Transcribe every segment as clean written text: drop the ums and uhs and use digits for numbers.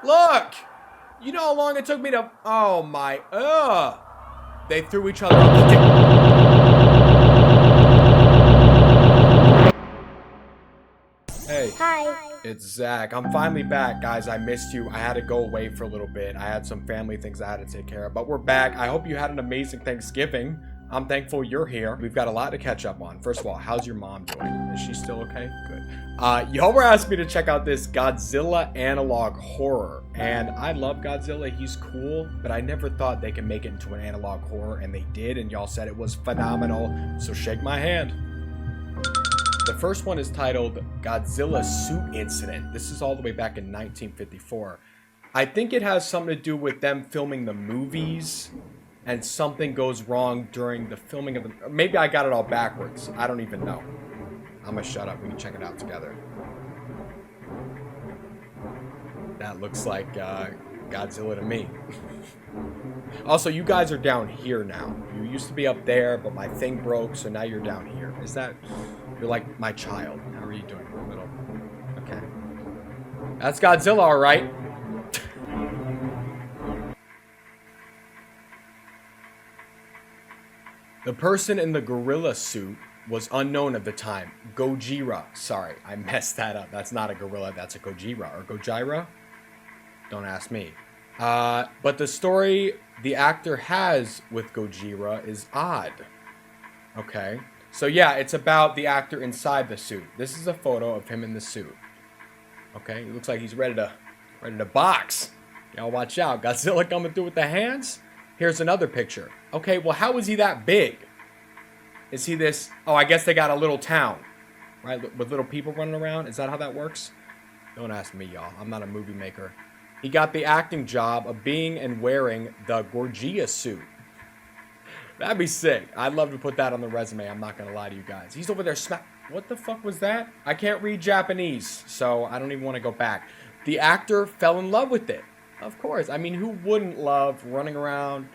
Look! You know how long it took me to... Oh my... They threw each other off the Hey. Hi. It's Zach. I'm finally back, guys. I missed you. I had to go away for a little bit. I had some family things I had to take care of, but we're back. I hope you had an amazing Thanksgiving. I'm thankful you're here. We've got a lot to catch up on. First of all, how's your mom doing? Is she still okay? Good. Y'all were asking me to check out this Godzilla analog horror, and I love Godzilla. He's cool, but I never thought they could make it into an analog horror, and they did, and y'all said it was phenomenal, so shake my hand. The first one is titled Godzilla Suit Incident. This is all the way back in 1954. I think it has something to do with them filming the movies and something goes wrong during the filming of the... Maybe I got it all backwards. I don't even know. I'm gonna shut up. We can check it out together. That looks like Godzilla to me. Also, you guys are down here now. You used to be up there, but my thing broke, so now you're down here. Is that... You're like my child. How are you doing? Little. Okay. That's Godzilla, all right. The person in the gorilla suit was unknown at the time. Gojira. Sorry, I messed that up. That's not a gorilla. That's a Gojira. Or Gojira? Don't ask me. But the story the actor has with Gojira is odd. Okay. So yeah, it's about the actor inside the suit. This is a photo of him in the suit. Okay, it looks like he's ready to box. Y'all watch out. Godzilla coming through with the hands. Here's another picture. Okay, well, how is he that big? Is he this... Oh, I guess they got a little town, right? With little people running around. Is that how that works? Don't ask me, y'all. I'm not a movie maker. He got the acting job of being and wearing the Gojira suit. That'd be sick. I'd love to put that on the resume. I'm not going to lie to you guys. He's over there What the fuck was that? I can't read Japanese, so I don't even want to go back. The actor fell in love with it. Of course. I mean, who wouldn't love running around,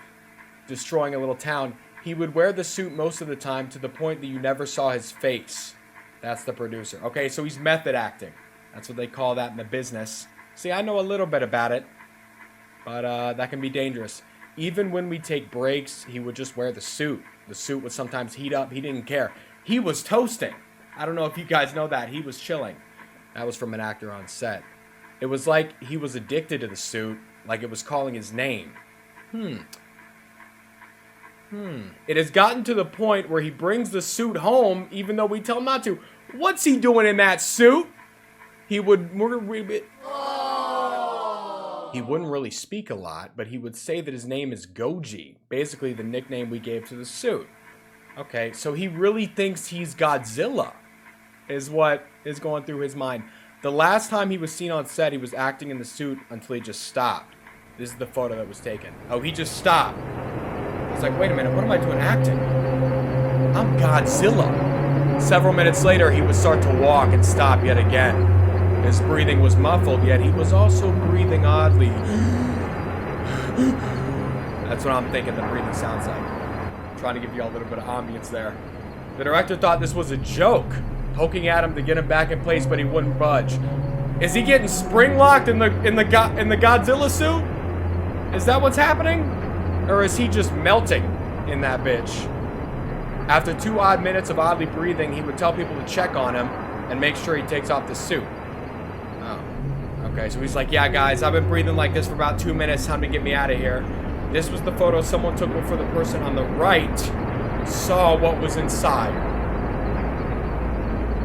destroying a little town? He would wear the suit most of the time to the point that you never saw his face. That's the producer. Okay, so he's method acting. That's what they call that in the business. See, I know a little bit about it, but that can be dangerous. Even when we take breaks, he would just wear the suit. The suit would sometimes heat up. He didn't care. He was toasting. I don't know if you guys know that. He was chilling. That was from an actor on set. It was like he was addicted to the suit, like it was calling his name. It has gotten to the point where he brings the suit home, even though we tell him not to. What's he doing in that suit? He would... He wouldn't really speak a lot, but he would say that his name is Goji, basically the nickname we gave to the suit. Okay, so he really thinks he's Godzilla, is what is going through his mind. The last time he was seen on set, he was acting in the suit until he just stopped. This is the photo that was taken. Oh, he just stopped. It's like, wait a minute, what am I doing acting? I'm Godzilla. Several minutes later, he would start to walk and stop yet again. His breathing was muffled, yet he was also breathing oddly. That's what I'm thinking the breathing sounds like. I'm trying to give you all a little bit of ambience there. The director thought this was a joke, poking at him to get him back in place, but he wouldn't budge. Is he getting spring locked in the Godzilla suit? Is that what's happening? Or is he just melting in that bitch? After 2 odd minutes of oddly breathing, he would tell people to check on him and make sure he takes off the suit. Okay, so he's like, yeah, guys, I've been breathing like this for about 2 minutes. Time to get me out of here. This was the photo someone took before the person on the right saw what was inside.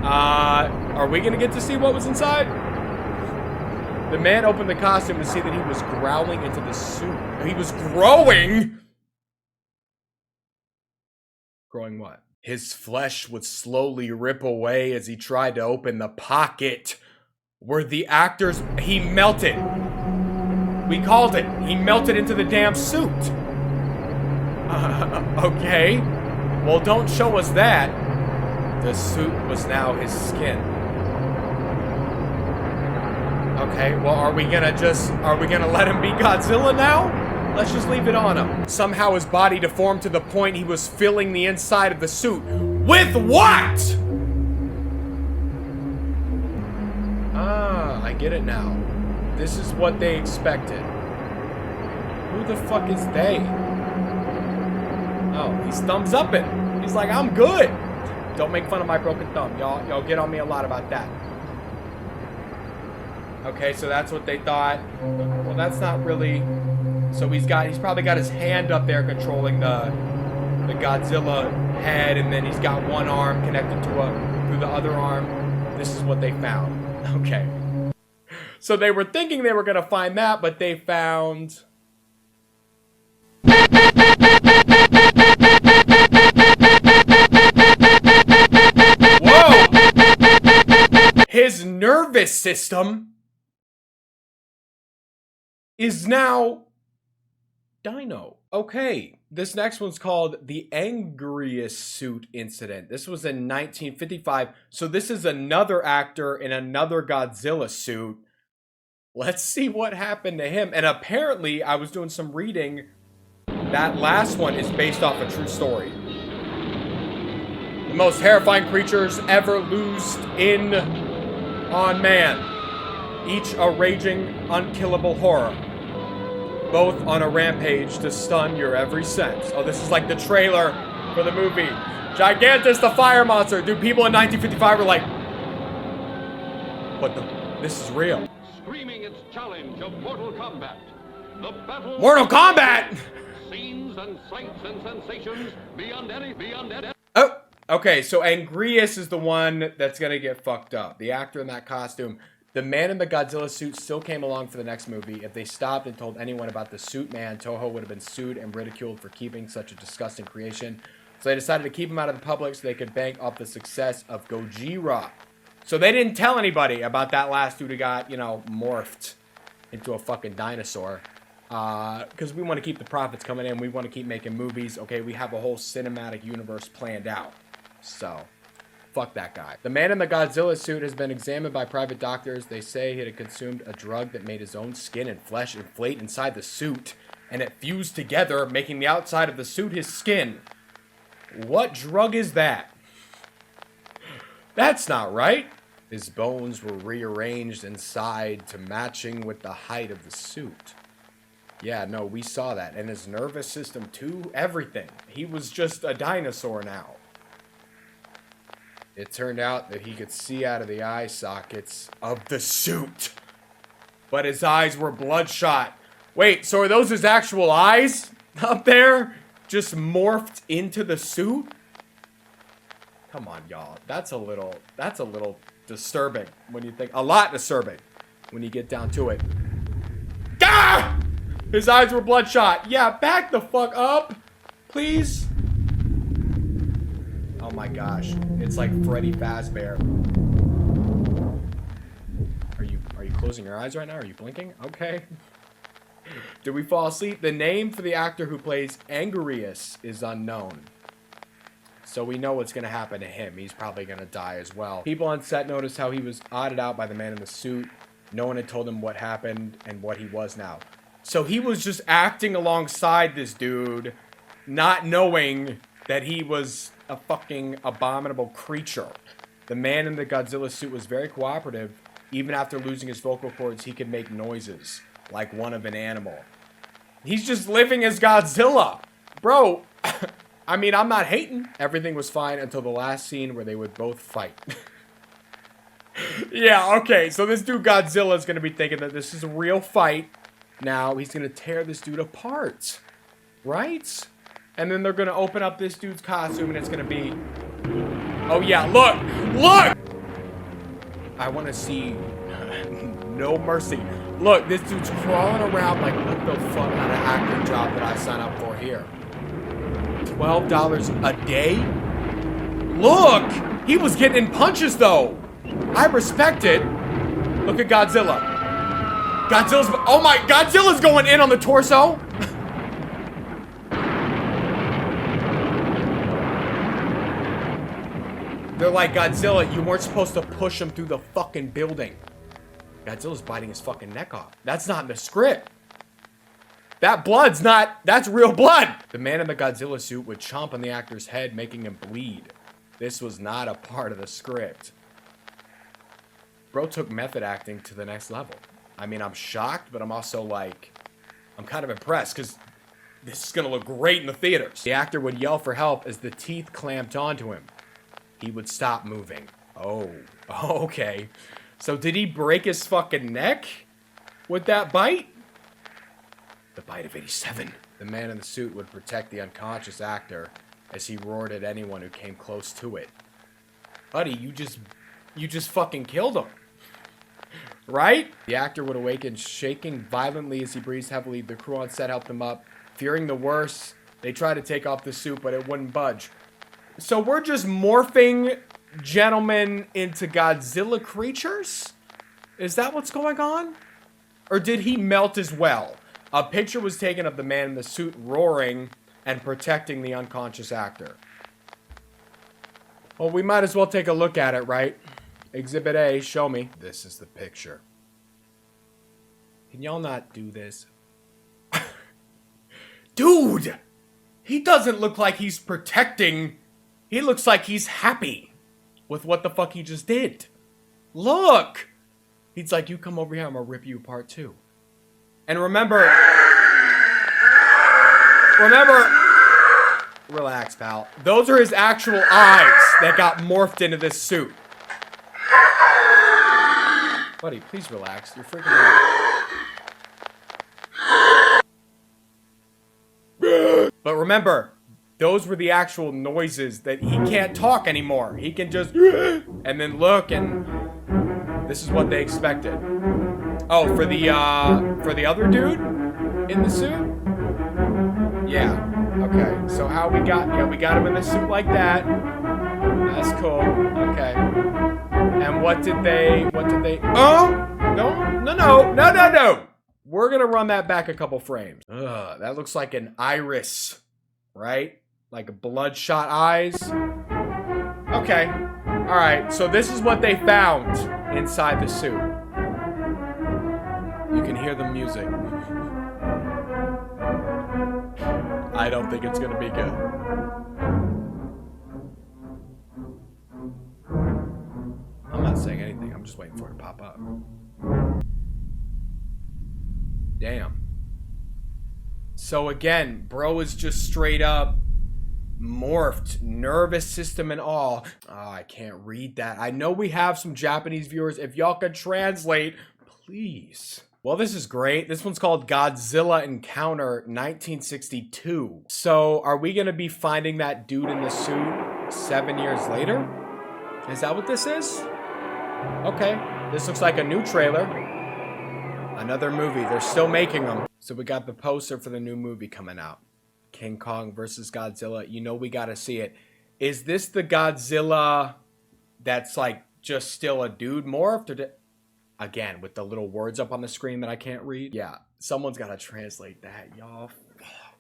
Are we going to get to see what was inside? The man opened the costume to see that he was growling into the suit. He was growing? Growing what? His flesh would slowly rip away as he tried to open the pocket. Were the actors... He melted. We called it. He melted into the damn suit. Okay. Well, don't show us that. The suit was now his skin. Okay, well, are we gonna let him be Godzilla now? Let's just leave it on him. Somehow his body deformed to the point he was filling the inside of the suit. With what? I get it now. This is what they expected. Who the fuck is they? Oh, he's thumbs upping. He's like, I'm good. Don't make fun of my broken thumb. Y'all get on me a lot about that. Okay, so that's what they thought. Well, that's not really. So he's probably got his hand up there controlling the Godzilla head, and then he's got one arm connected through the other arm. This is what they found. Okay. So they were thinking they were gonna find that, but they found. Whoa! His nervous system is now Dino. Okay, this next one's called the Anguirus suit incident. This was in 1955. So this is another actor in another Godzilla suit. Let's see what happened to him. And apparently, I was doing some reading. That last one is based off a true story. The most terrifying creatures ever loosed in on man. Each a raging, unkillable horror. Both on a rampage to stun your every sense. Oh, this is like the trailer for the movie. Gigantus the fire monster. Dude, people in 1955 were like, what the? This is real. Screaming its challenge of Mortal Kombat. The battle. Mortal Kombat! Scenes and sights and sensations beyond any. Oh, okay, so Anguirus is the one that's gonna get fucked up. The actor in that costume. The man in the Godzilla suit still came along for the next movie. If they stopped and told anyone about the suit man, Toho would have been sued and ridiculed for keeping such a disgusting creation. So they decided to keep him out of the public so they could bank off the success of Gojira. So they didn't tell anybody about that last dude who got, you know, morphed into a fucking dinosaur. Because we want to keep the profits coming in. We want to keep making movies. Okay, we have a whole cinematic universe planned out. So, fuck that guy. The man in the Godzilla suit has been examined by private doctors. They say he had consumed a drug that made his own skin and flesh inflate inside the suit. And it fused together, making the outside of the suit his skin. What drug is that? That's not right. His bones were rearranged inside to matching with the height of the suit. Yeah, no, we saw that. And his nervous system too, everything. He was just a dinosaur now. It turned out that he could see out of the eye sockets of the suit. But his eyes were bloodshot. Wait, so are those his actual eyes up there? Just morphed into the suit? Come on, y'all. That's a little disturbing when you think, a lot disturbing when you get down to it. Ah! His eyes were bloodshot. Yeah, back the fuck up, please. Oh my gosh, it's like Freddy Fazbear. Are you closing your eyes right now? Are you blinking? Okay. Did we fall asleep? The name for the actor who plays Anguirus is unknown. So we know what's going to happen to him. He's probably going to die as well. People on set noticed how he was odded out by the man in the suit. No one had told him what happened and what he was now. So he was just acting alongside this dude, not knowing that he was a fucking abominable creature. The man in the Godzilla suit was very cooperative. Even after losing his vocal cords, he could make noises like one of an animal. He's just living as Godzilla. Bro, I mean, I'm not hating. Everything was fine until the last scene where they would both fight. Yeah, okay, so this dude Godzilla is going to be thinking that this is a real fight. Now, he's going to tear this dude apart. Right? And then they're going to open up this dude's costume and it's going to be... Oh yeah, look! Look! I want to see... No mercy. Look, this dude's crawling around like, what the fuck kind of acting job did I sign up for here? $12 a day? Look! He was getting in punches though! I respect it. Look at Godzilla. Oh my, Godzilla's going in on the torso! They're like, Godzilla, you weren't supposed to push him through the fucking building. Godzilla's biting his fucking neck off. That's not in the script. That blood's not, that's real blood. The man in the Godzilla suit would chomp on the actor's head, making him bleed. This was not a part of the script. Bro took method acting to the next level. I mean, I'm shocked, but I'm also like, I'm kind of impressed because this is going to look great in the theaters. The actor would yell for help as the teeth clamped onto him. He would stop moving. Oh, okay. So did he break his fucking neck with that bite? The bite of 87. The man in the suit would protect the unconscious actor as he roared at anyone who came close to it. Buddy, you just fucking killed him. Right? The actor would awaken, shaking violently as he breathed heavily. The crew on set helped him up. Fearing the worst, they tried to take off the suit, but it wouldn't budge. So we're just morphing gentlemen into Godzilla creatures? Is that what's going on? Or did he melt as well? A picture was taken of the man in the suit roaring and protecting the unconscious actor. Well, we might as well take a look at it, right? Exhibit A, show me. This is the picture. Can y'all not do this? Dude! He doesn't look like he's protecting. He looks like he's happy with what the fuck he just did. Look! He's like, you come over here, I'm gonna rip you apart too. And remember, relax, pal. Those are his actual eyes that got morphed into this suit. Buddy, please relax. You're freaking out. But remember, those were the actual noises that he can't talk anymore. He can just and then look, and this is what they expected. Oh, for the other dude in the suit? Yeah. Okay. So how we got him in the suit like that. That's cool. Okay. And what did they Oh! No. We're gonna run that back a couple frames. Ugh, that looks like an iris, right? Like bloodshot eyes. Okay. Alright, so this is what they found inside the suit. You can hear the music. I don't think it's gonna be good. I'm not saying anything, I'm just waiting for it to pop up. Damn. So again, bro is just straight up morphed, nervous system and all. Oh, I can't read that. I know we have some Japanese viewers. If y'all could translate, please. Well, this is great. This one's called Godzilla Encounter 1962. So are we going to be finding that dude in the suit 7 years later? Is that what this is? Okay. This looks like a new trailer. Another movie. They're still making them. So we got the poster for the new movie coming out. King Kong versus Godzilla. You know we got to see it. Is this the Godzilla that's like just still a dude morphed? Or again, with the little words up on the screen that I can't read? Yeah, someone's got to translate that, y'all.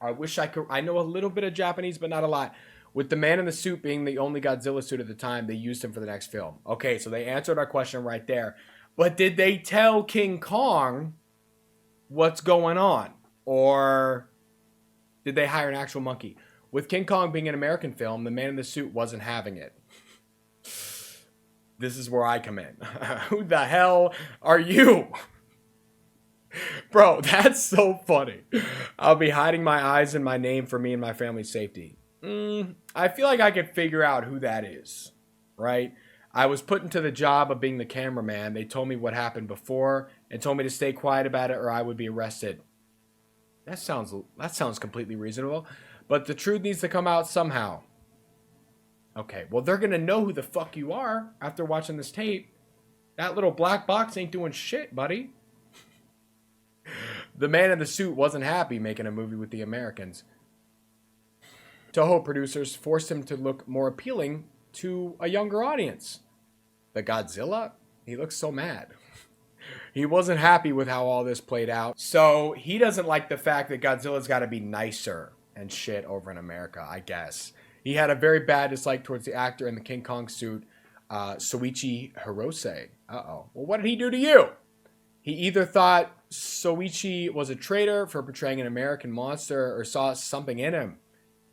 I wish I could. I know a little bit of Japanese, but not a lot. With the man in the suit being the only Godzilla suit at the time, they used him for the next film. Okay, so they answered our question right there. But did they tell King Kong what's going on? Or did they hire an actual monkey? With King Kong being an American film, the man in the suit wasn't having it. This is where I come in. Who the hell are you? Bro, that's so funny. I'll be hiding my eyes and my name for me and my family's safety. I feel like I could figure out who that is, right? I was put into the job of being the cameraman. They told me what happened before and told me to stay quiet about it or I would be arrested. That sounds completely reasonable. But the truth needs to come out somehow. Okay, well, they're going to know who the fuck you are after watching this tape. That little black box ain't doing shit, buddy. The man in the suit wasn't happy making a movie with the Americans. Toho producers forced him to look more appealing to a younger audience. The Godzilla? He looks so mad. He wasn't happy with how all this played out. So he doesn't like the fact that Godzilla's got to be nicer and shit over in America, I guess. He had a very bad dislike towards the actor in the King Kong suit, Soichi Hirose. Uh-oh. Well, what did he do to you? He either thought Soichi was a traitor for portraying an American monster or saw something in him.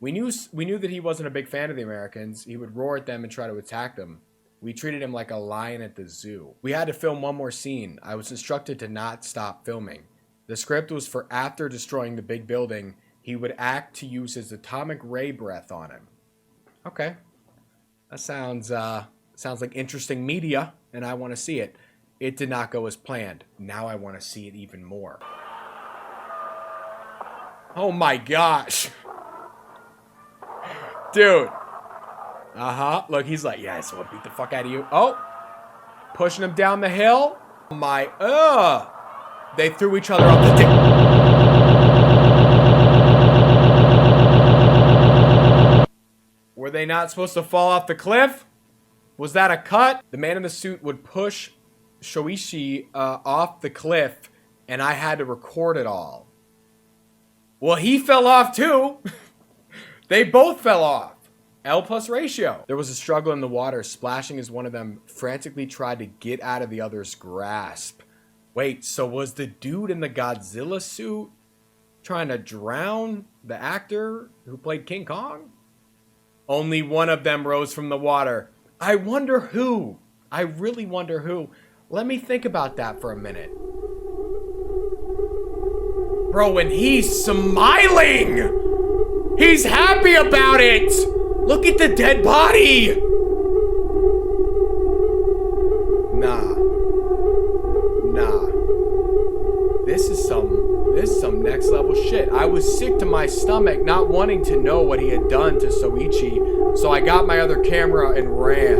We knew that he wasn't a big fan of the Americans. He would roar at them and try to attack them. We treated him like a lion at the zoo. We had to film one more scene. I was instructed to not stop filming. The script was for after destroying the big building, he would act to use his atomic ray breath on him. Okay. That sounds like interesting media, and I want to see it. It did not go as planned. Now I want to see it even more. Oh my gosh. Dude. Uh-huh. Look, he's like, yes, we'll beat the fuck out of you. Oh. Pushing him down the hill. Oh my, They threw each other off the dick. Were they not supposed to fall off the cliff? Was that a cut? The man in the suit would push Shoichi off the cliff, and I had to record it all. Well, he fell off too. They both fell off. L plus ratio. There was a struggle in the water, splashing as one of them frantically tried to get out of the other's grasp. Wait, so was the dude in the Godzilla suit trying to drown the actor who played King Kong? Only one of them rose from the water. I wonder who. I really wonder who. Let me think about that for a minute. Bro, and he's smiling! He's happy about it! Look at the dead body! Nah. This is some next level shit. I was sick to my stomach, not wanting to know what he had done to Soichi, so I got my other camera and ran.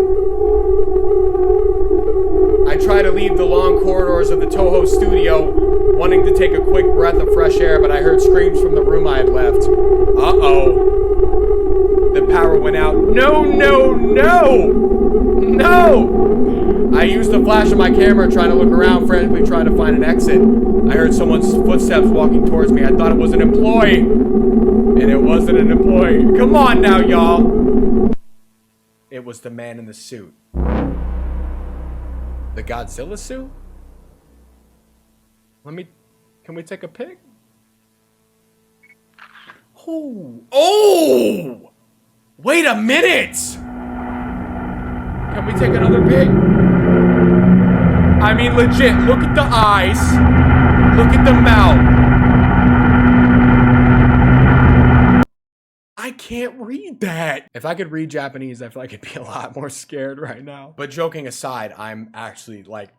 I tried to leave the long corridors of the Toho studio, wanting to take a quick breath of fresh air, but I heard screams from the room I had left. Uh-oh. The power went out. No! I used the flash of my camera trying to look around, frantically trying to find an exit. I heard someone's footsteps walking towards me. I thought it was an employee. And it wasn't an employee. Come on now, y'all. It was the man in the suit. The Godzilla suit? Can we take a pic? Oh! Wait a minute! Can we take another pic? I mean, legit, look at the eyes. Look at the mouth. I can't read that. If I could read Japanese, I feel like I'd be a lot more scared right now. But joking aside, I'm actually like,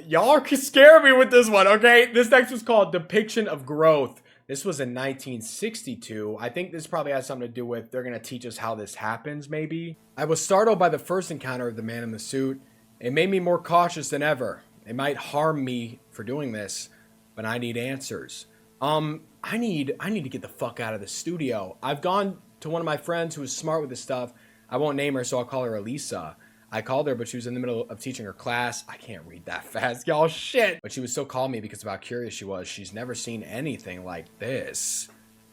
y'all can scare me with this one, okay? This next was called Depiction of Growth. This was in 1962. I think this probably has something to do with they're gonna teach us how this happens, maybe. I was startled by the first encounter of the man in the suit. It made me more cautious than ever. It might harm me for doing this, but I need answers. I need to get the fuck out of the studio. I've gone to one of my friends who is smart with this stuff. I won't name her, so I'll call her Elisa. I called her, but she was in the middle of teaching her class. I can't read that fast, y'all, shit. But she was so calling me because of how curious she was. She's never seen anything like this.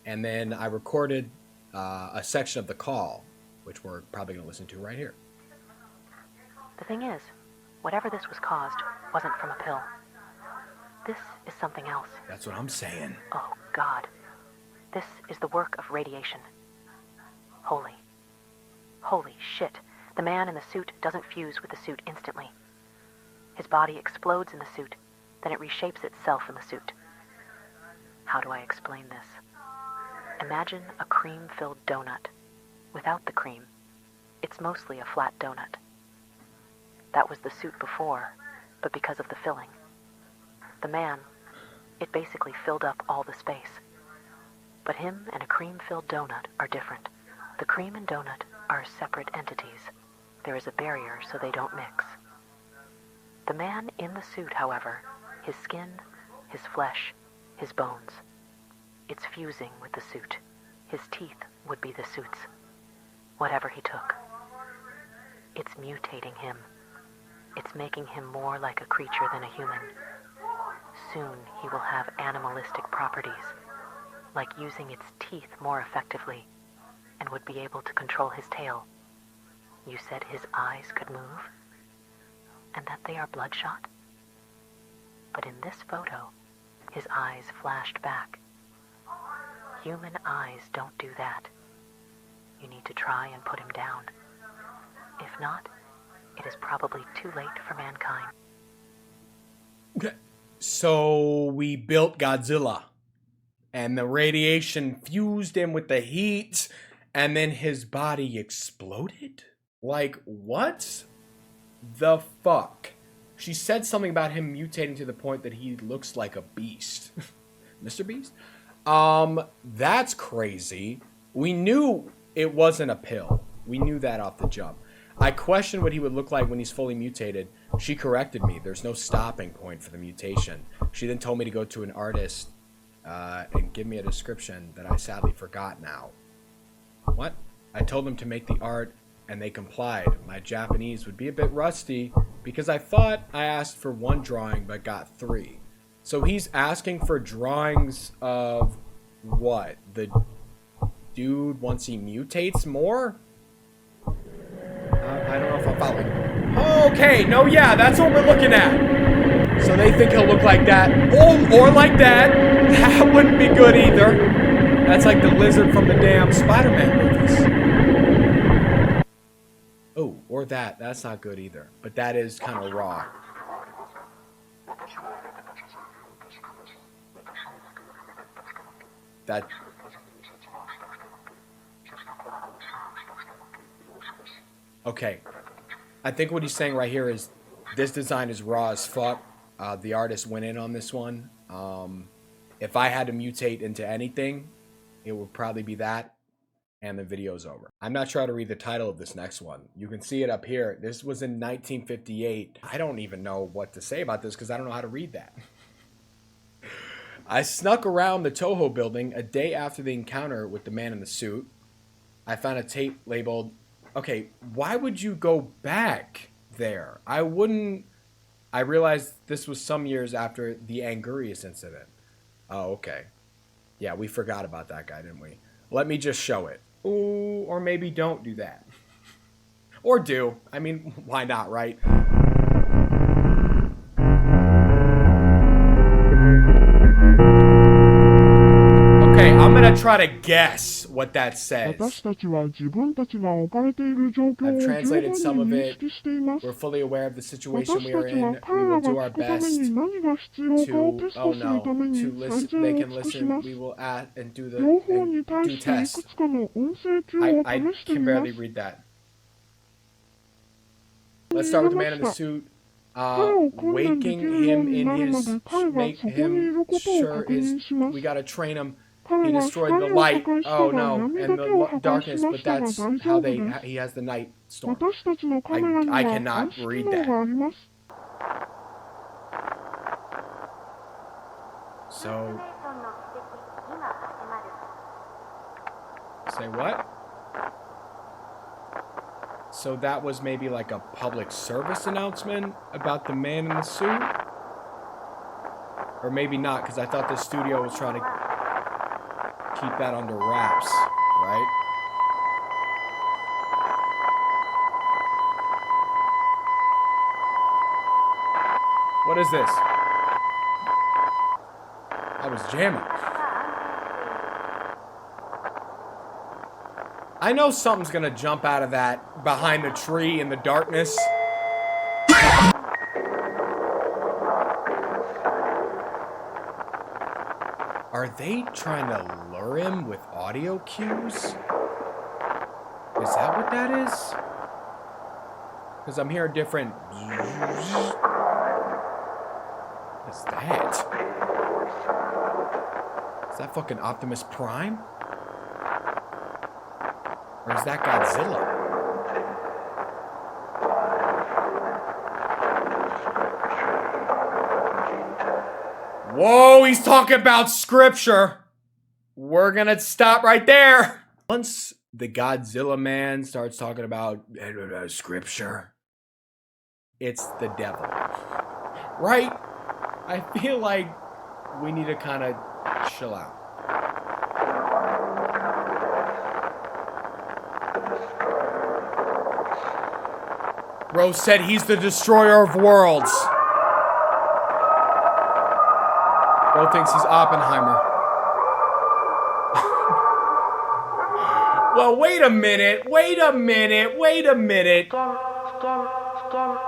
And then I recorded a section of the call, which we're probably gonna listen to right here. The thing is, whatever this was caused wasn't from a pill. This is something else. That's what I'm saying. Oh, God. This is the work of radiation. Holy shit. The man in the suit doesn't fuse with the suit instantly. His body explodes in the suit, then it reshapes itself in the suit. How do I explain this? Imagine a cream-filled donut. Without the cream, it's mostly a flat donut. That was the suit before, but because of the filling. The man, it basically filled up all the space. But him and a cream-filled donut are different. The cream and donut are separate entities. There is a barrier so they don't mix. The man in the suit, however, his skin, his flesh, his bones, it's fusing with the suit. His teeth would be the suit's. Whatever he took. It's mutating him. It's making him more like a creature than a human. Soon he will have animalistic properties, like using its teeth more effectively, and would be able to control his tail. You said his eyes could move? And that they are bloodshot? But in this photo, his eyes flashed back. Human eyes don't do that. You need to try and put him down. If not, it is probably too late for mankind. So we built Godzilla, and the radiation fused him with the heat, and then his body exploded? Like, what the fuck? She said something about him mutating to the point that he looks like a beast. Mr. Beast? That's crazy. We knew it wasn't a pill. We knew that off the jump. I questioned what he would look like when he's fully mutated. She corrected me. There's no stopping point for the mutation. She then told me to go to an artist and give me a description that I sadly forgot now. What? I told them to make the art, and they complied. My Japanese would be a bit rusty because I thought I asked for 1 drawing but got 3. So he's asking for drawings of what? The dude once he mutates more? I don't know if I'm following. Okay, no, yeah, that's what we're looking at. So they think he'll look like that. Or like that. That wouldn't be good either. That's like the lizard from the damn Spider-Man movies. Oh, or that. That's not good either. But that is kind of raw. That... Okay. I think what he's saying right here is this design is raw as fuck. The artist went in on this one. If I had to mutate into anything, it would probably be that, and the video's over. I'm not sure how to read the title of this next one. You can see it up here. This was in 1958. I don't even know what to say about this because I don't know how to read that. I snuck around the Toho building a day after the encounter with the man in the suit. I found a tape labeled... Okay, why would you go back there? I wouldn't... I realized this was some years after the Anguirus incident. Oh, okay. Yeah, we forgot about that guy, didn't we? Let me just show it. Ooh, or maybe don't do that. Or do. I mean, why not, right? Okay, I'm gonna try to guess what that says. I've translated some of it. We're fully aware of the situation we are in. We will do our best to, oh no, to listen. They can listen. We will add and do do test. I can barely read that. Let's start with the man in the suit. Waking him in his, make him sure his, we gotta train him. He destroyed the light. Oh no, and the darkness, but that's how he has the night storm. I cannot read that. So, say what? So that was maybe like a public service announcement about the man in the suit? Or maybe not, because I thought the studio was trying to keep that under wraps, right? What is this? I was jamming. I know something's gonna jump out of that behind the tree in the darkness. Are they trying to lure him with audio cues? Is that what that is? Because I'm hearing different... What's that? Is that fucking Optimus Prime? Or is that Godzilla? Whoa, he's talking about scripture. We're gonna stop right there. Once the Godzilla man starts talking about scripture, it's the devil. Right? I feel like we need to kind of chill out. Bro said he's the destroyer of worlds. Bro thinks he's Oppenheimer. Well, wait a minute. Hello?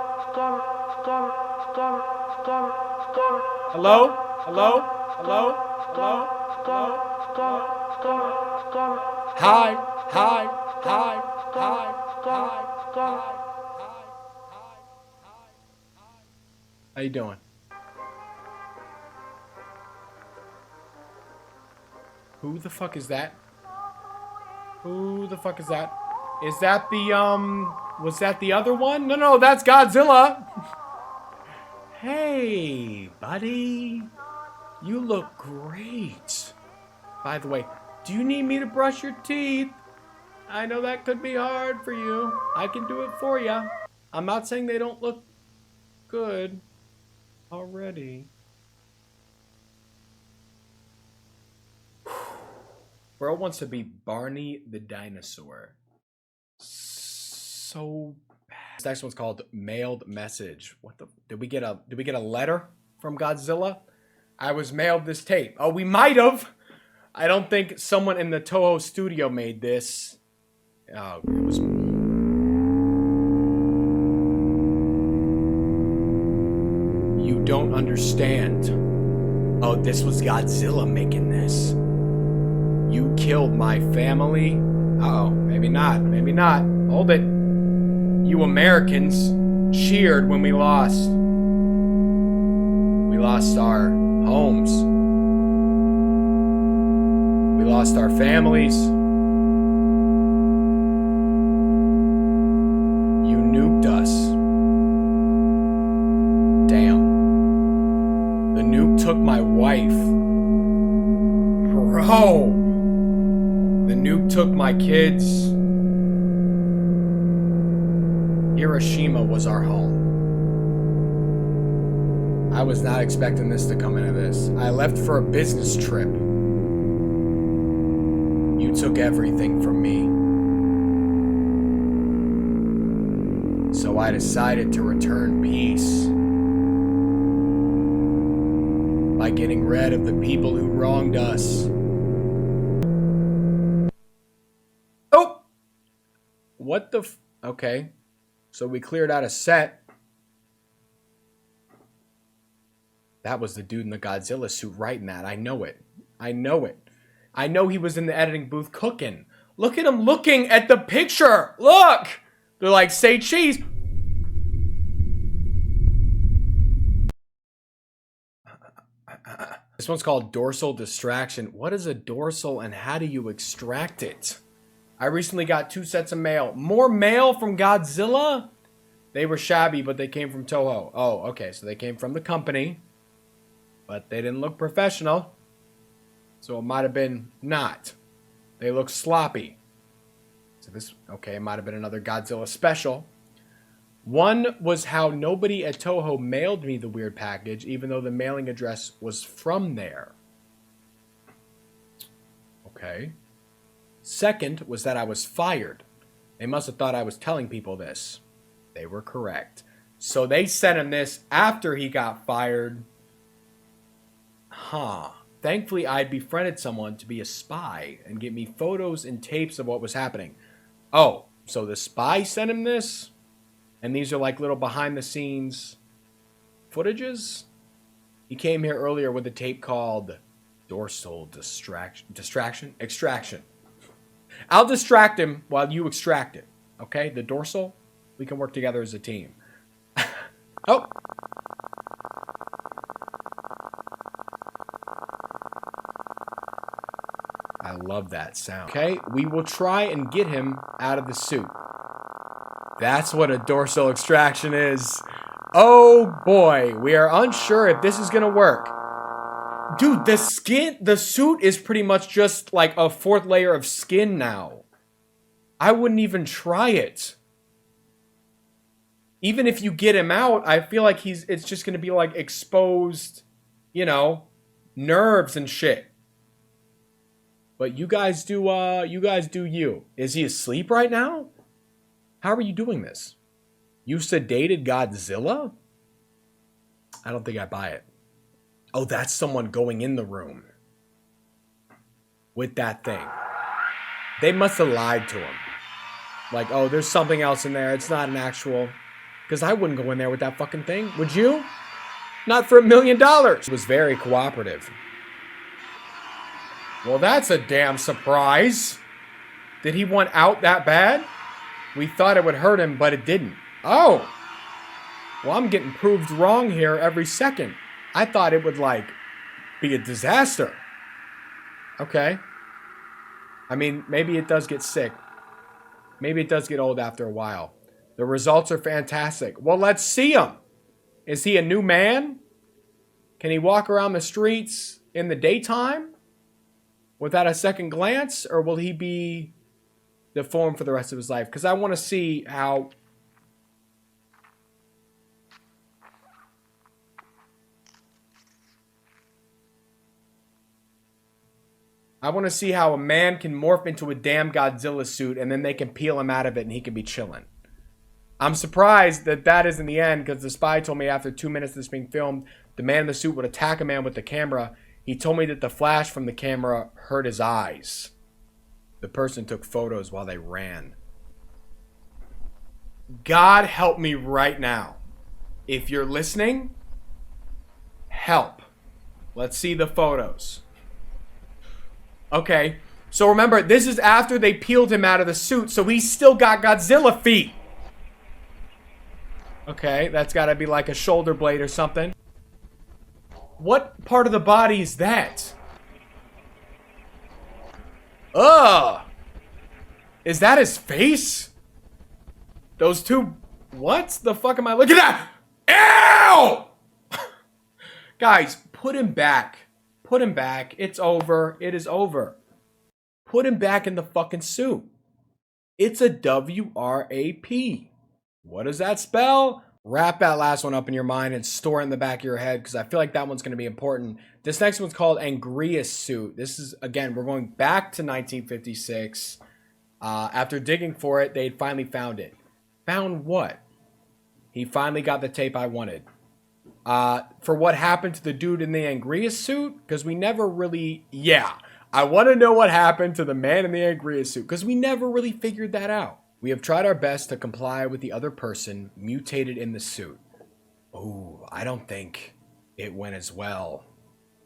Hello? Hello? Hello? Hello? Hi, hi, hi, hi, hi, hi, hi. How you doing? Who the fuck is that? Who the fuck is that? Is that the, was that the other one? No, that's Godzilla. Hey, buddy. You look great. By the way, do you need me to brush your teeth? I know that could be hard for you. I can do it for you. I'm not saying they don't look good already. Bro wants to be Barney the dinosaur. So bad. This next one's called Mailed Message. What the? Did we get a letter from Godzilla? I was mailed this tape. Oh, we might have. I don't think someone in the Toho studio made this. Oh, it was. You don't understand. Oh, this was Godzilla making this. You killed my family. Uh-oh, maybe not. Maybe not. Hold it. You Americans cheered when we lost. We lost our homes. We lost our families. You nuked us. Damn. The nuke took my wife. Bro. The nuke took my kids. Hiroshima was our home. I was not expecting this to come into this. I left for a business trip. You took everything from me. So I decided to return peace by getting rid of the people who wronged us. Oh! What the okay. So we cleared out a set. That was the dude in the Godzilla suit writing that. I know it. I know it. I know he was in the editing booth cooking. Look at him looking at the picture. Look! They're like, say cheese. This one's called Dorsal Distraction. What is a dorsal and how do you extract it? I recently got 2 sets of mail. More mail from Godzilla? They were shabby, but they came from Toho. Oh, okay. So they came from the company. But they didn't look professional. So it might have been not. They look sloppy. So this, okay, it might have been another Godzilla special. One was how nobody at Toho mailed me the weird package, even though the mailing address was from there. Okay. Second was that I was fired. They must have thought I was telling people this. They were correct. So they sent him this after he got fired. Huh. Thankfully, I'd befriended someone to be a spy and get me photos and tapes of what was happening. Oh, so the spy sent him this? And these are like little behind-the-scenes footages? He came here earlier with a tape called Dorsal Extraction? I'll distract him while you extract it. Okay? The dorsal? We can work together as a team. Oh! I love that sound. Okay, we will try and get him out of the suit. That's what a dorsal extraction is. Oh boy, we are unsure if this is gonna work. Dude, the suit is pretty much just like a 4th layer of skin now. I wouldn't even try it. Even if you get him out, I feel like it's just gonna be like exposed, you know, nerves and shit. But you guys do you. Is he asleep right now? How are you doing this? You sedated Godzilla? I don't think I buy it. Oh, that's someone going in the room with that thing. They must have lied to him. Like, oh, there's something else in there. It's not an actual... Because I wouldn't go in there with that fucking thing. Would you? Not for $1 million. It was very cooperative. Well, that's a damn surprise. Did he want out that bad? We thought it would hurt him, but it didn't. Oh. Well, I'm getting proved wrong here every second. I thought it would, like, be a disaster. Okay. I mean, maybe it does get sick. Maybe it does get old after a while. The results are fantastic. Well, let's see him. Is he a new man? Can he walk around the streets in the daytime without a second glance? Or will he be deformed for the rest of his life? Because I want to see how... I want to see how a man can morph into a damn Godzilla suit and then they can peel him out of it and he can be chilling. I'm surprised that that isn't the end, because the spy told me after 2 minutes of this being filmed, the man in the suit would attack a man with the camera. He told me that the flash from the camera hurt his eyes. The person took photos while they ran. God help me right now. If you're listening, help. Let's see the photos. Okay, so remember, this is after they peeled him out of the suit, so he's still got Godzilla feet. Okay, that's got to be like a shoulder blade or something. What part of the body is that? Ugh! Is that his face? Those two... What the fuck am I looking at? Ew! Guys, put him back. Put him back. It's over. It is over. Put him back in the fucking suit. It's a WRAP. What does that spell? Wrap that last one up in your mind and store it in the back of your head, because I feel like that one's going to be important. This next one's called Anguirus suit. This is, again, we're going back to 1956. After digging for it, they'd finally found it. Found what? He finally got the tape I wanted. For what happened to the dude in the Anguirus suit? Because we never really... Yeah, I want to know what happened to the man in the Anguirus suit, because we never really figured that out. We have tried our best to comply with the other person mutated in the suit. Oh, I don't think it went as well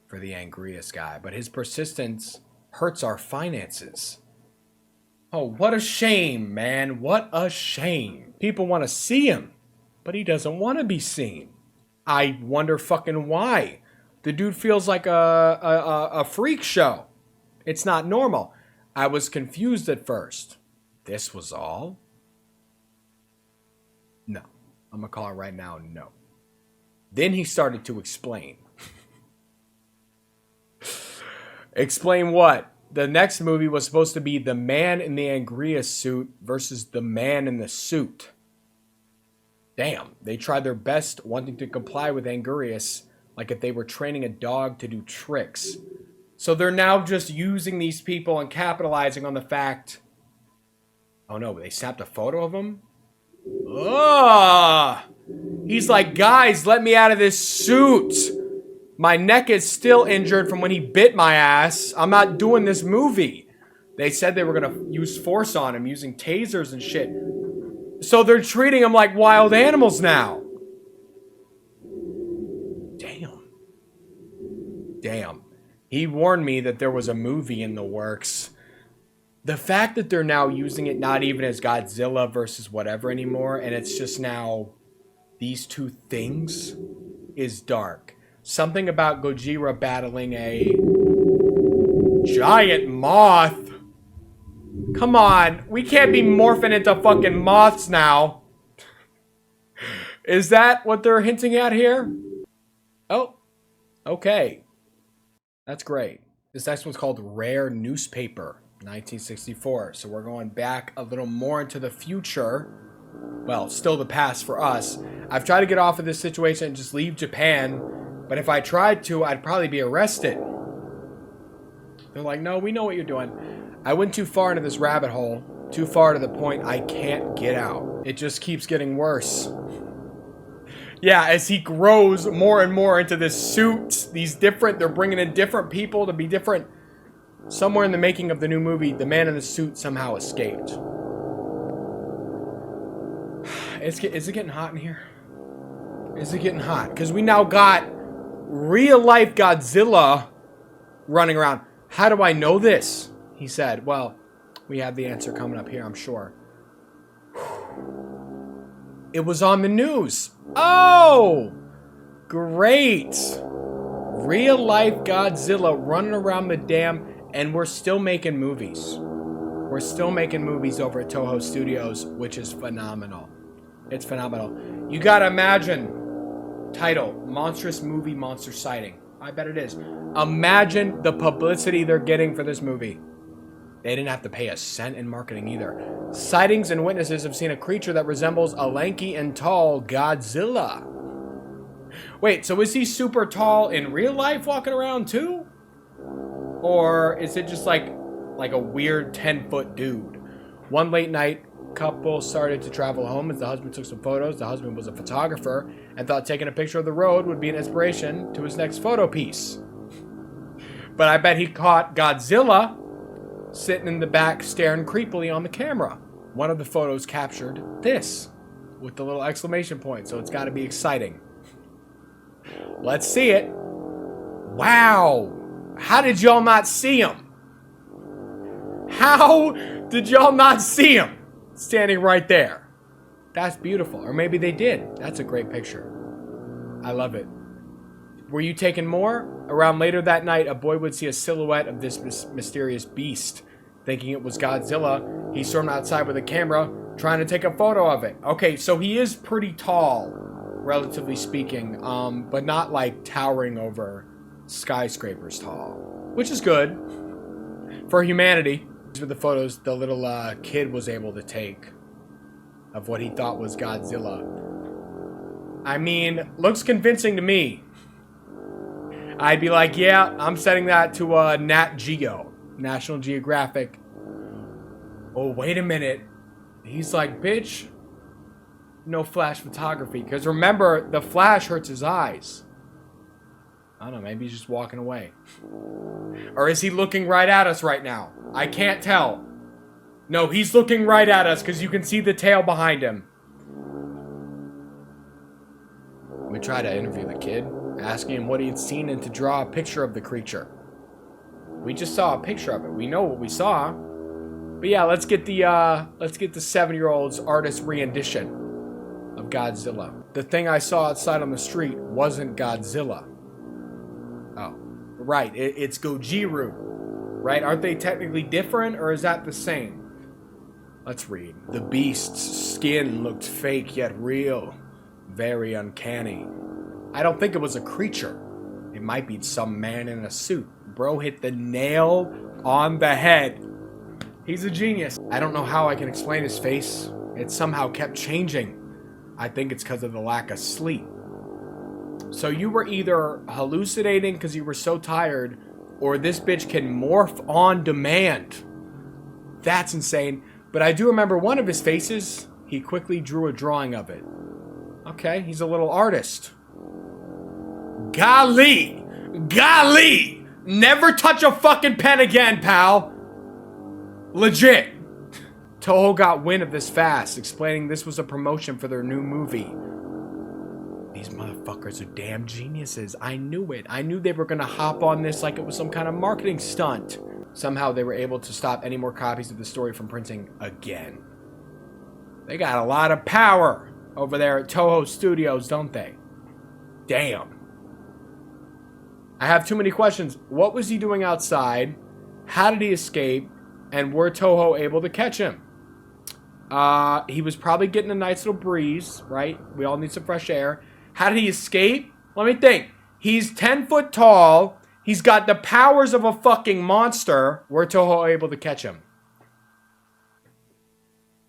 for the Anguirus guy, but his persistence hurts our finances. Oh, what a shame, man. What a shame. People want to see him, but he doesn't want to be seen. I wonder fucking why. The dude feels like a freak show. It's not normal. I was confused at first. This was all? No. I'm going to call it right now, no. Then he started to explain. Explain what? The next movie was supposed to be the man in the Anguirus suit versus the man in the suit. Damn, they tried their best wanting to comply with Anguirus, like if they were training a dog to do tricks. So they're now just using these people and capitalizing on the fact... Oh no, they snapped a photo of him? Ugh! He's like, guys, let me out of this suit! My neck is still injured from when he bit my ass. I'm not doing this movie. They said they were gonna use force on him, using tasers and shit. So they're treating him like wild animals now. Damn. Damn. He warned me that there was a movie in the works. The fact that they're now using it not even as Godzilla versus whatever anymore, and it's just now these two things, is dark. Something about Gojira battling a giant moth. Come on, we can't be morphing into fucking moths now. Is that what they're hinting at here? Oh, okay. That's great. This next one's called Rare Newspaper, 1964. So we're going back a little more into the future. Well, still the past for us. I've tried to get off of this situation and just leave Japan. But if I tried to, I'd probably be arrested. They're like, no, we know what you're doing. I went too far into this rabbit hole. Too far to the point I can't get out. It just keeps getting worse. Yeah, as he grows more and more into this suit, they're bringing in different people to be different. Somewhere in the making of the new movie, the man in the suit somehow escaped. Is it getting hot in here? Is it getting hot? Because we now got real-life Godzilla running around. How do I know this? He said. Well, we have the answer coming up here, I'm sure. It was on the news. Oh! Great. Real-life Godzilla running around the dam, and we're still making movies. We're still making movies over at Toho Studios, which is phenomenal. It's phenomenal. You gotta imagine, title, Monstrous Movie Monster Sighting. I bet it is. Imagine the publicity they're getting for this movie. They didn't have to pay a cent in marketing either. Sightings and witnesses have seen a creature that resembles a lanky and tall Godzilla. Wait, so is he super tall in real life walking around too? Or is it just like a weird 10-foot dude? One late night, couple started to travel home as the husband took some photos. The husband was a photographer and thought taking a picture of the road would be an inspiration to his next photo piece. But I bet he caught Godzilla sitting in the back staring creepily on the camera. One of the photos captured this with the little exclamation point, so it's got to be exciting. Let's see it. Wow. How did y'all not see him? How did y'all not see him? Standing right there. That's beautiful. Or maybe they did. That's a great picture. I love it. Were you taking more? Around later that night, a boy would see a silhouette of this mysterious beast. Thinking it was Godzilla, he stormed outside with a camera, trying to take a photo of it. Okay, so he is pretty tall, relatively speaking, but not like towering over skyscrapers tall, which is good for humanity. These were the photos the little kid was able to take of what he thought was Godzilla. I mean, looks convincing to me. I'd be like, yeah, I'm setting that to Nat Geo, National Geographic. Oh, wait a minute. He's like, bitch, no flash photography. Because remember, the flash hurts his eyes. I don't know, maybe he's just walking away. Or is he looking right at us right now? I can't tell. No, he's looking right at us because you can see the tail behind him. We try to interview the kid, asking him what he had seen and to draw a picture of the creature. We just saw a picture of it. We know what we saw. But yeah, let's get the 7-year-old's artist rendition of Godzilla. The thing I saw outside on the street wasn't Godzilla. Oh, right. It's Gojira, right? Aren't they technically different, or is that the same? Let's read. The beast's skin looked fake yet real. Very uncanny. I don't think it was a creature. It might be some man in a suit. Bro hit the nail on the head. He's a genius. I don't know how I can explain his face. It somehow kept changing. I think it's because of the lack of sleep. So you were either hallucinating because you were so tired, or this bitch can morph on demand. That's insane. But I do remember one of his faces. He quickly drew a drawing of it. Okay, he's a little artist. Golly! Golly! Never touch a fucking pen again, pal! Legit! Toho got wind of this fast, explaining this was a promotion for their new movie. These motherfuckers are damn geniuses. I knew it. I knew they were gonna hop on this like it was some kind of marketing stunt. Somehow they were able to stop any more copies of the story from printing again. They got a lot of power over there at Toho Studios, don't they? Damn. I have too many questions. What was he doing outside? How did he escape? And were Toho able to catch him? He was probably getting a nice little breeze, right? We all need some fresh air. How did he escape? Let me think. He's 10 foot tall. He's got the powers of a fucking monster. Were Toho able to catch him?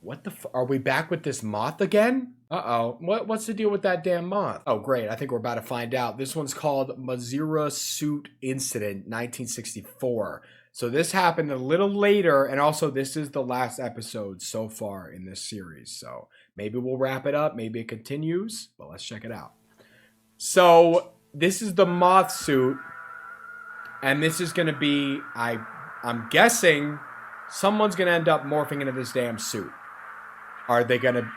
What the are we back with this moth again? Uh-oh. What's the deal with that damn moth? Oh, great. I think we're about to find out. This one's called Mothra Suit Incident, 1964. So this happened a little later, and also this is the last episode so far in this series. So maybe we'll wrap it up. Maybe it continues, but let's check it out. So this is the moth suit, and this is going to be, I'm guessing, someone's going to end up morphing into this damn suit. Are they going to...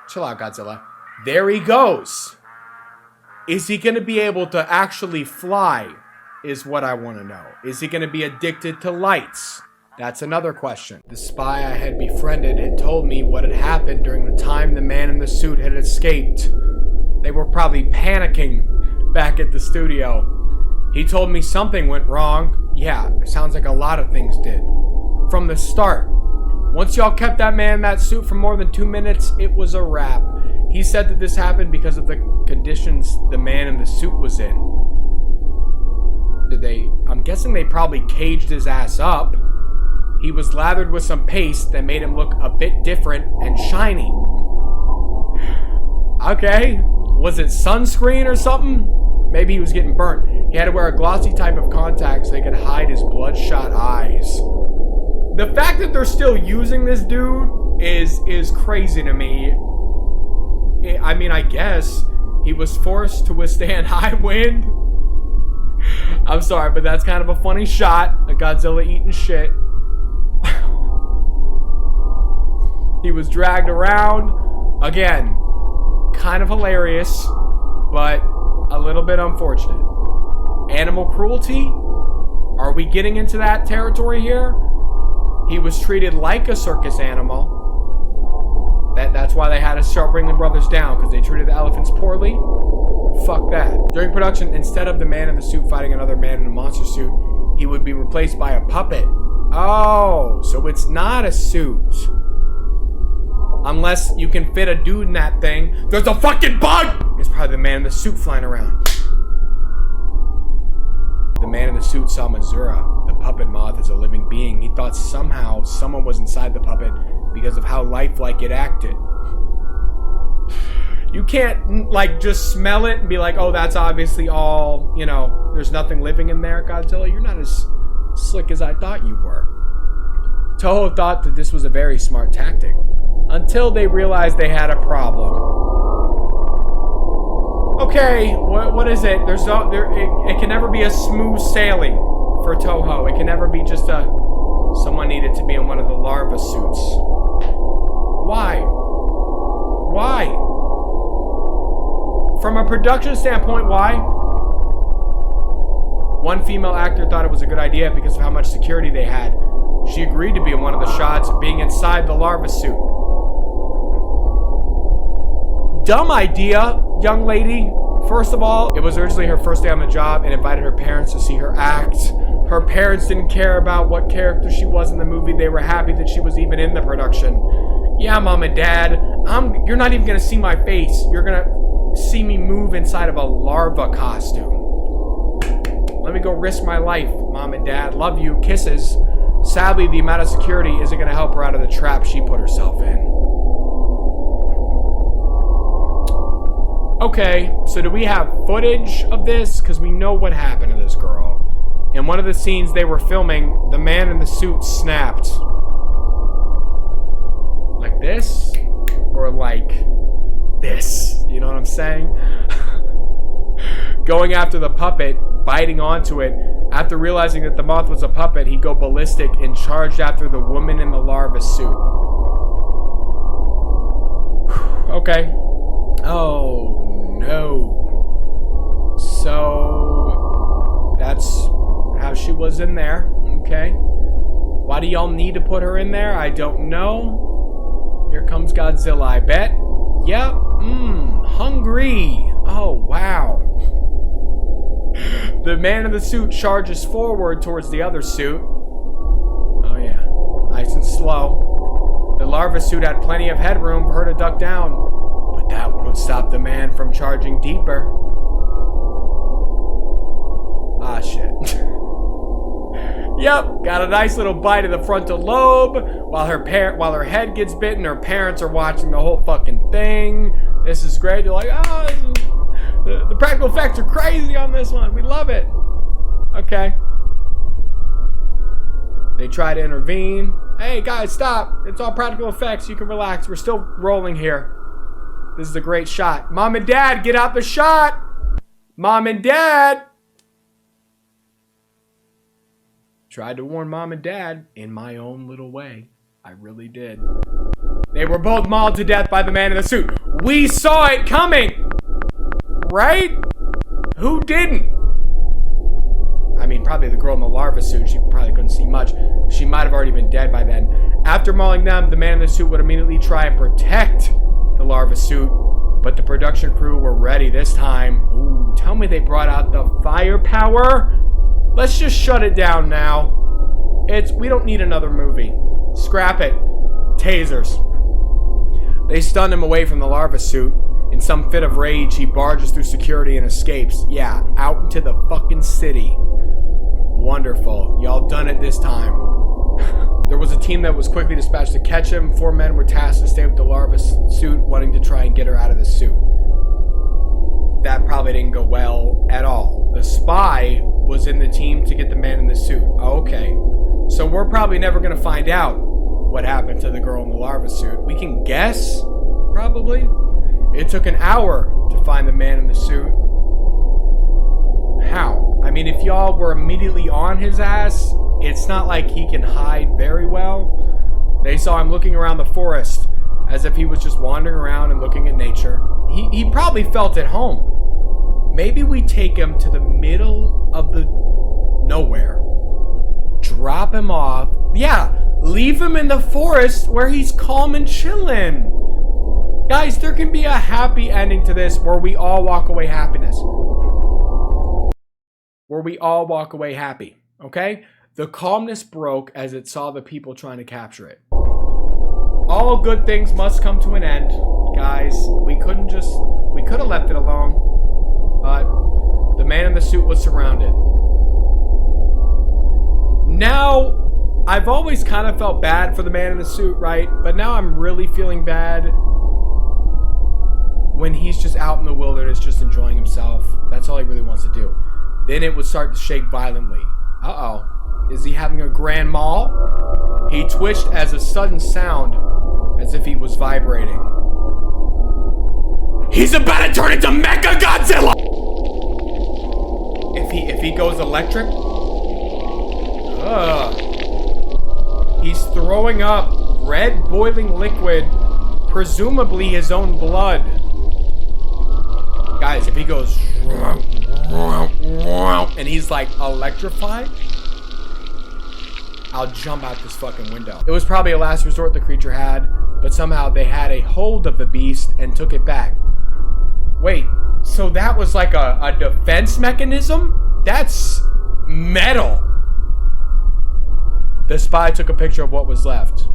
Chill out, Godzilla. There he goes. Is he going to be able to actually fly? Is what I want to know. Is he going to be addicted to lights? That's another question. The spy I had befriended had told me what had happened during the time the man in the suit had escaped. They were probably panicking back at the studio. He told me something went wrong. Yeah, it sounds like a lot of things did. From the start. Once y'all kept that man in that suit for more than 2 minutes, it was a wrap. He said that this happened because of the conditions the man in the suit was in. I'm guessing they probably caged his ass up. He was lathered with some paste that made him look a bit different and shiny. Okay, was it sunscreen or something? Maybe he was getting burnt. He had to wear a glossy type of contact so they could hide his bloodshot eyes. The fact that they're still using this dude is crazy to me. I mean, I guess he was forced to withstand high wind. I'm sorry, but that's kind of a funny shot of Godzilla eating shit. He was dragged around. Again, kind of hilarious, but a little bit unfortunate. Animal cruelty? Are we getting into that territory here? He was treated like a circus animal. That's why they had to start bringing the brothers down, because they treated the elephants poorly. Fuck that. During production, instead of the man in the suit fighting another man in a monster suit, he would be replaced by a puppet. Oh, so it's not a suit. Unless you can fit a dude in that thing. There's a fucking bug! It's probably the man in the suit flying around. The man in the suit saw Mothra, the puppet moth, as a living being. He thought somehow someone was inside the puppet because of how lifelike it acted. You can't, like, just smell it and be like, oh, that's obviously all, you know, there's nothing living in there, Godzilla. You're not as slick as I thought you were. Toho thought that this was a very smart tactic, until they realized they had a problem. Okay, what is it? It can never be a smooth sailing for Toho. It can never be just someone needed to be in one of the larva suits. Why? Why? From a production standpoint, why? One female actor thought it was a good idea because of how much security they had. She agreed to be in one of the shots, being inside the larva suit. Dumb idea, young lady. First of all, it was originally her first day on the job and invited her parents to see her act. Her parents didn't care about what character she was in the movie. They were happy that she was even in the production. Yeah, Mom and Dad, you're not even gonna see my face. You're gonna see me move inside of a larva costume. Let me go risk my life, Mom and Dad. Love you, kisses. Sadly, the amount of security isn't gonna help her out of the trap she put herself in. Okay, so do we have footage of this? Because we know what happened to this girl. In one of the scenes they were filming, the man in the suit snapped. Like this? Or like this? You know what I'm saying? Going after the puppet, biting onto it. After realizing that the moth was a puppet, he'd go ballistic and charged after the woman in the larva suit. Okay. Oh, no. So, that's how she was in there. Okay. Why do y'all need to put her in there? I don't know. Here comes Godzilla, I bet. Yep. Hungry. Oh, wow. The man in the suit charges forward towards the other suit. Oh, yeah. Nice and slow. The larva suit had plenty of headroom for her to duck down. But that won't stop the man from charging deeper. Ah, shit. Yep, got a nice little bite of the frontal lobe. While her head gets bitten, her parents are watching the whole fucking thing. This is great. They're like, oh, the practical effects are crazy on this one. We love it. Okay. They try to intervene. Hey, guys, stop. It's all practical effects. You can relax. We're still rolling here. This is a great shot. Mom and Dad, get out the shot. Mom and Dad. Tried to warn Mom and Dad in my own little way. I really did. They They were both mauled to death by the man in the suit. We saw it coming! Right? Who didn't? I mean, probably the girl in the larva suit. She probably couldn't see much. She might have already been dead by then. After mauling them, the man in the suit would immediately try and protect the larva suit. But the production crew were ready this time. Ooh, tell me they brought out the firepower. Let's just shut it down now. We don't need another movie. Scrap it. Tasers. They stun him away from the larva suit. In some fit of rage, he barges through security and escapes. Yeah, out into the fucking city. Wonderful. Y'all done it this time. There was a team that was quickly dispatched to catch him. 4 men were tasked to stay with the larva suit, wanting to try and get her out of the suit. That probably didn't go well at all. The spy was in the team to get the man in the suit. Okay. So we're probably never going to find out what happened to the girl in the larva suit. We can guess, probably. It took an hour to find the man in the suit. How? I mean, if y'all were immediately on his ass, it's not like he can hide very well. They saw him looking around the forest as if he was just wandering around and looking at nature. He probably felt at home. Maybe we take him to the middle of the nowhere. Drop him off. Yeah, leave him in the forest where he's calm and chilling. Guys, there can be a happy ending to this where we all walk away happiness. Where we all walk away happy, okay? The calmness broke as it saw the people trying to capture it. All good things must come to an end, guys. We could have left it alone, but the man in the suit was surrounded. Now, I've always kind of felt bad for the man in the suit, right? But now I'm really feeling bad when he's just out in the wilderness, just enjoying himself. That's all he really wants to do. Then it would start to shake violently. Uh-oh. Is he having a grand mal? He twitched as a sudden sound, as if he was vibrating. He's about to turn into Mecha Godzilla! If he goes electric? He's throwing up red boiling liquid, presumably his own blood. Guys, if he goes and he's like electrified, I'll jump out this fucking window. It was probably a last resort the creature had, but somehow they had a hold of the beast and took it back. Wait, so that was like a defense mechanism? That's metal. The spy took a picture of what was left.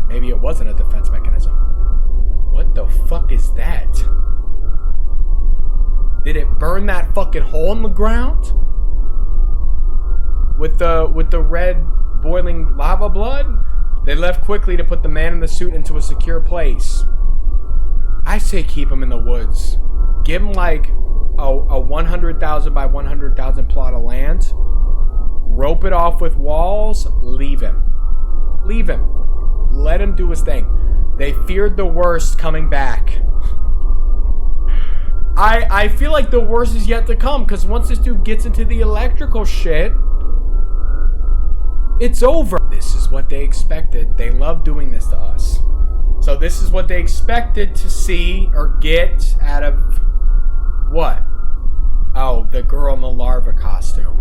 Maybe it wasn't a defense mechanism. What the fuck is that? Did it burn that fucking hole in the ground? With the red boiling lava blood? They left quickly to put the man in the suit into a secure place. I say keep him in the woods. Give him like a 100,000 by 100,000 plot of land. Rope it off with walls. Leave him. Leave him. Let him do his thing. They feared the worst coming back. I feel like the worst is yet to come, because once this dude gets into the electrical shit, it's over. This is what they expected. They love doing this to us. So this is what they expected to see or get out of what? Oh, the girl in the larva costume.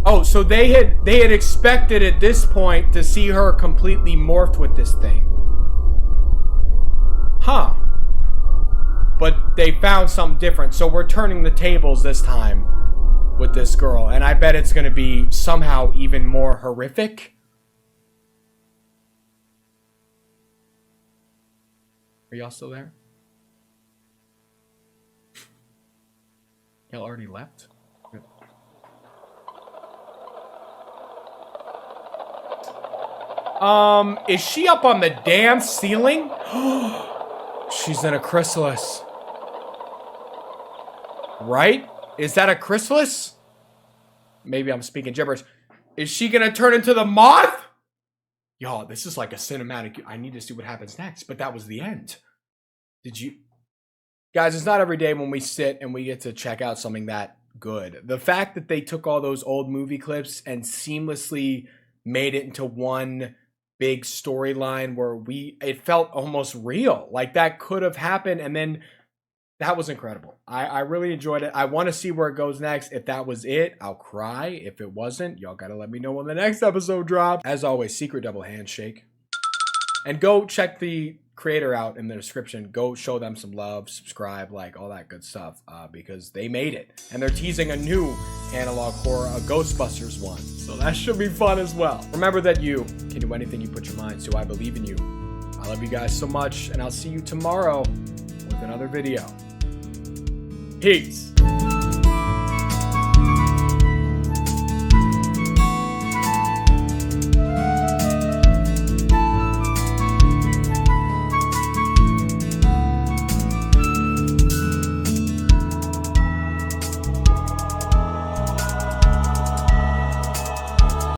Oh, so they had expected at this point to see her completely morphed with this thing. Huh. But they found something different. So we're turning the tables this time with this girl. And I bet it's going to be somehow even more horrific. Are y'all still there? Y'all already left? Is she up on the damn ceiling? She's in a chrysalis. Right? Is that a chrysalis? Maybe I'm speaking gibberish. Is she gonna turn into the moth? Y'all, this is like a cinematic. I need to see what happens next. But that was the end. Did you... Guys, it's not every day when we sit and we get to check out something that good. The fact that they took all those old movie clips and seamlessly made it into one big storyline where it felt almost real. Like that could have happened, and then that was incredible. I really enjoyed it. I want to see where it goes next. If that was it, I'll cry. If it wasn't, y'all gotta let me know when the next episode drops. As always, secret double handshake. And go check the creator out in the description. Go show them some love, subscribe, like all that good stuff, because they made it. And they're teasing a new analog horror, a Ghostbusters one. So that should be fun as well. Remember that you can do anything you put your mind to. I believe in you. I love you guys so much, and I'll see you tomorrow with another video. Peace.